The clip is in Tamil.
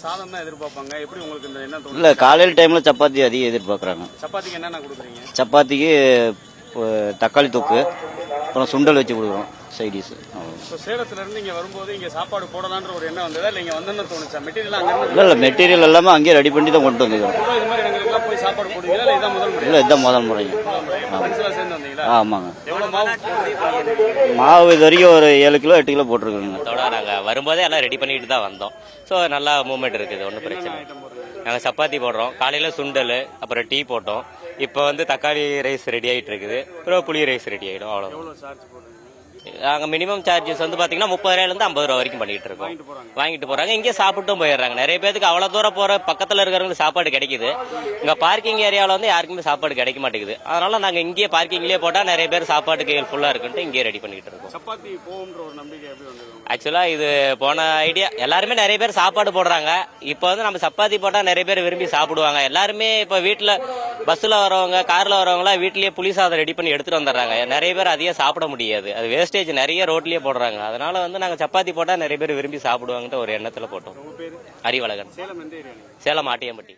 சாதம் தான் எதிர்பார்ப்பாங்க. எப்படி உங்களுக்கு இந்த என்ன தோணுது? இல்லை, காலையில் டைமில் சப்பாத்தி அதிகம் எதிர்பார்க்குறாங்க. சப்பாத்திக்கு என்னென்ன கொடுக்குறீங்க? சப்பாத்திக்கு தக்காளி தொக்கு, அப்புறம் சுண்டல் வச்சு கொடுக்குறோம் சைடிஷ். இப்போ சேலத்துல இருந்து இங்கே வரும்போது இங்கே சாப்பாடு போடலான்ற ஒரு எண்ணம் வந்ததா இல்லை இங்கே வந்தோன்னு தோணுச்சா? மெட்டீரியல் அங்கே இல்லை, மெட்டீரியல் எல்லாமே அங்கேயே ரெடி பண்ணி தான் கொண்டு வந்துக்கிறோம். இது மாதிரி இடங்களுக்குலாம் போய் சாப்பாடு போடுவீங்களா இல்லை இதான் முதல் முறை? இல்லை, இதுதான் முதல் முறைங்க. சேர்ந்து வந்தீங்களா? ஆமாங்க. எவ்வளோ மாவு? மாவு இது வரைக்கும் ஒரு 7 கிலோ 8 கிலோ போட்டிருக்கோங்க. அதோட நாங்கள் வரும்போதே எல்லாம் ரெடி பண்ணிட்டு தான் வந்தோம். ஸோ நல்லா மூவ்மெண்ட் இருக்குது, ஒன்றும் பிரச்சனை இல்லை. நாங்கள் சப்பாத்தி போடுறோம், காலையில் சுண்டல், அப்புறம் டீ போட்டோம். இப்போ வந்து தக்காளி ரைஸ் ரெடி ஆகிட்டு இருக்குது, அப்புறம் புளி ரைஸ் ரெடி ஆகிடும். அவ்வளோ நாங்கள் மினிமம் சார்ஜஸ் வந்து பார்த்தீங்கன்னா 30 ரூபாயிலேருந்து 50 ரூபா வரைக்கும் பண்ணிட்டு இருக்கோம். வாங்கிட்டு போறாங்க, இங்கே சாப்பிட்டும் போயிடுறாங்க. நிறைய பேருக்கு அவ்வளோ தூரம் போகிற பக்கத்தில் இருக்கிறவங்களுக்கு சாப்பாடு கிடைக்குது. இங்கே பார்க்கிங் ஏரியாவில் வந்து யாருக்குமே சாப்பாடு கிடைக்க மாட்டேங்குது. அதனால நாங்கள் இங்கேயே பார்க்கிங்லேயே போட்டால் நிறைய பேர் சாப்பாட்டுக்கு ஹெல்ப்ஃபுல்லாக இருக்குன்ட்டு இங்கேயே ரெடி பண்ணிட்டு இருக்கோம். சப்பாத்தி போகுன்ற ஒரு நம்பிக்கை எப்படி வந்தது? ஆக்சுவலாக இது போன ஐடியா, எல்லாருமே நிறைய பேர் சாப்பாடு போடுறாங்க. இப்போ வந்து நம்ம சப்பாத்தி போட்டால் நிறைய பேர் விரும்பி சாப்பிடுவாங்க. எல்லாருமே இப்போ வீட்டில் பஸ்ஸில் வரவங்க, காரில் வரவங்களாம் வீட்லேயே புளி சாதம் ரெடி பண்ணி எடுத்துகிட்டு வந்துடுறாங்க. நிறைய பேர் அதையே சாப்பிட முடியாது, அது வேஸ்டேஜ் நிறைய ரோட்லயே போடுறாங்க. அதனால வந்து நாங்கள் சப்பாத்தி போட்டால் நிறைய பேர் விரும்பி சாப்பிடுவாங்கன்ற ஒரு எண்ணத்தில் போட்டோம். அறிவழகன், சேலம் ஆட்டியம்பட்டி.